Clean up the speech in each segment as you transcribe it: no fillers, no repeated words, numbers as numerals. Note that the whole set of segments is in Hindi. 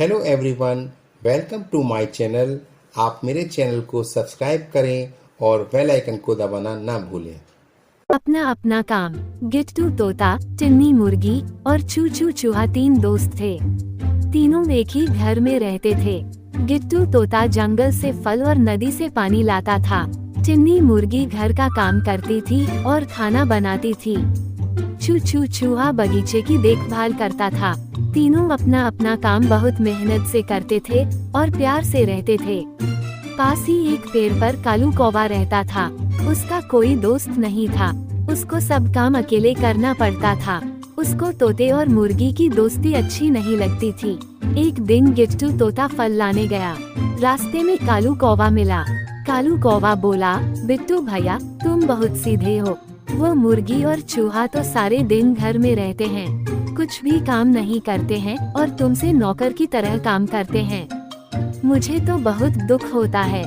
Hello everyone, welcome to my channel. आप मेरे चैनल को सब्सक्राइब करें और बेल आइकन को दबाना ना भूलें। अपना अपना काम। गिट्टू तोता, टिन्नी मुर्गी और चूचू चूहा 3 दोस्त थे। तीनों एक ही घर में रहते थे। गिट्टू तोता जंगल से फल और नदी से पानी लाता था। टिन्नी मुर्गी घर का काम करती थी और खाना बनाती थी। चूचू चूहा बगीचे की देखभाल करता था। तीनों अपना अपना काम बहुत मेहनत से करते थे और प्यार से रहते थे। पास ही एक पेड़ पर कालू कौवा रहता था। उसका कोई दोस्त नहीं था। उसको सब काम अकेले करना पड़ता था। उसको तोते और मुर्गी की दोस्ती अच्छी नहीं लगती थी। एक दिन गिट्टू तोता फल लाने गया। रास्ते में कालू कौवा मिला। कालू कौवा बोला, बिट्टू भैया, तुम बहुत सीधे हो। वो मुर्गी और चूहा तो सारे दिन घर में रहते हैं, कुछ भी काम नहीं करते हैं और तुमसे नौकर की तरह काम करते हैं। मुझे तो बहुत दुख होता है।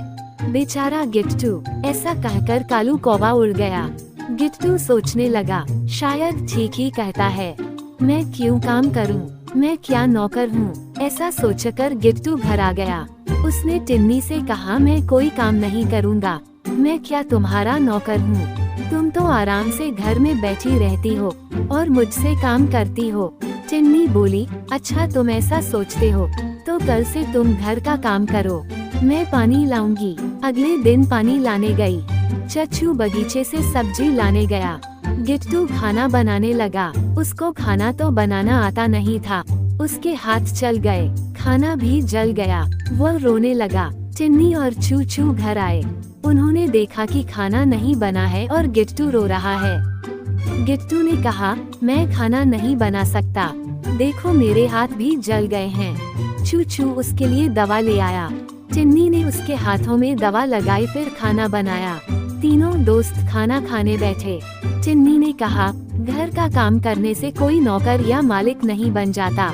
बेचारा गिट्टू। ऐसा कहकर कालू कौवा उड़ गया। गिट्टू सोचने लगा, शायद ठीक ही कहता है। मैं क्यों काम करूं? मैं क्या नौकर हूं? ऐसा सोचकर गिट्टू घर आ गया। उसने टिन्नी से कहा, मैं कोई काम नहीं करूंगा। मैं क्या तुम्हारा नौकर हूँ? तुम तो आराम से घर में बैठी रहती हो और मुझसे काम करती हो। टिन्नी बोली, अच्छा तुम ऐसा सोचते हो तो कल से तुम घर का काम करो, मैं पानी लाऊंगी। अगले दिन पानी लाने गई। चच्चू बगीचे से सब्जी लाने गया। गिट्टू खाना बनाने लगा। उसको खाना तो बनाना आता नहीं था। उसके हाथ चल गए, खाना भी जल गया। वो रोने लगा। टिन्नी और चूचू घर आए। उन्होंने देखा कि खाना नहीं बना है और गिट्टू रो रहा है। गिट्टू ने कहा, मैं खाना नहीं बना सकता, देखो मेरे हाथ भी जल गए हैं। चूचू उसके लिए दवा ले आया। टिन्नी ने उसके हाथों में दवा लगाई, फिर खाना बनाया। तीनों दोस्त खाना खाने बैठे। टिन्नी ने कहा, घर का काम करने से कोई नौकर या मालिक नहीं बन जाता।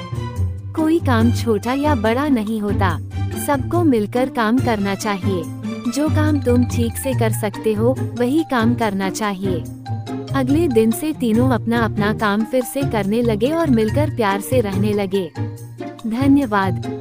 कोई काम छोटा या बड़ा नहीं होता, सबको मिलकर काम करना चाहिए। जो काम तुम ठीक से कर सकते हो वही काम करना चाहिए। अगले दिन से तीनों अपना अपना काम फिर से करने लगे और मिलकर प्यार से रहने लगे। धन्यवाद।